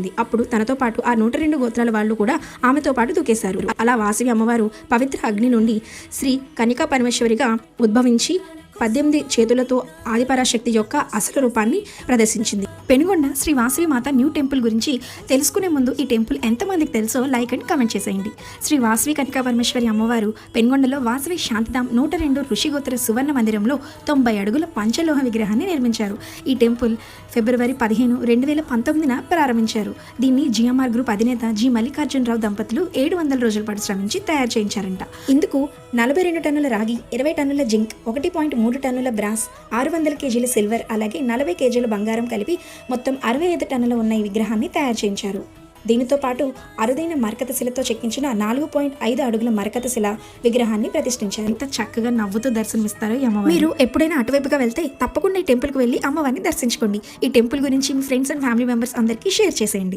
దూకింది. అప్పుడు తనతో పాటు ఆ 102 గోత్రాల వాళ్ళు కూడా ఆమెతో పాటు దూకేశారు. అలా వాసవి అమ్మవారు పవిత్ర అగ్ని నుండి శ్రీ కన్యకా పరమేశ్వరిగా ఉద్భవించి 18 చేతులతో ఆదిపరాశక్తి యొక్క అసలు రూపాన్ని ప్రదర్శించింది. పెనుగొండ శ్రీ వాసవి మాత న్యూ టెంపుల్ గురించి తెలుసుకునే ముందు ఈ టెంపుల్ ఎంతమందికి తెలుసో లైక్ అండ్ కామెంట్ చేసేయండి. శ్రీ వాసవి కన్యకా పరమేశ్వరి అమ్మవారు పెనుగొండలో వాసవి శాంతిధామ్ 102 ఋషిగోత్ర సువర్ణ మందిరంలో 90 అడుగుల పంచలోహ విగ్రహాన్ని నిర్మించారు. ఈ టెంపుల్ ఫిబ్రవరి 15, 2019 ప్రారంభించారు. దీన్ని జిఎంఆర్ గ్రూప్ అధినేత జి మల్లికార్జునరావు దంపతులు 700 రోజుల పాటు శ్రమించి తయారు చేయించారంట. ఇందుకు 42 టన్నుల రాగి, 20 టన్నుల జింక్, 1.3 టన్నుల బ్రాస్, 600 కేజీల సిల్వర్, అలాగే 40 కేజీల బంగారం కలిపి మొత్తం 65 టన్నుల ఉన్న ఈ విగ్రహాన్ని తయారు చేయించారు. దీనితో పాటు అరుదైన మరకత శిలతో చెక్కించిన 4.5 అడుగుల మరకత శిల విగ్రహాన్ని ప్రతిష్ఠించారు. ఎంత చక్కగా నవ్వుతూ దర్శనమిస్తారో ఈ అమ్మవారు. మీరు ఎప్పుడైనా అటువైపుగా వెళ్తే తప్పకుండా ఈ టెంపుల్కి వెళ్ళి అమ్మవారిని దర్శించుకోండి. ఈ టెంపుల్ గురించి మీ ఫ్రెండ్స్ అండ్ ఫ్యామిలీ మెంబర్స్ అందరికీ షేర్ చేసేయండి.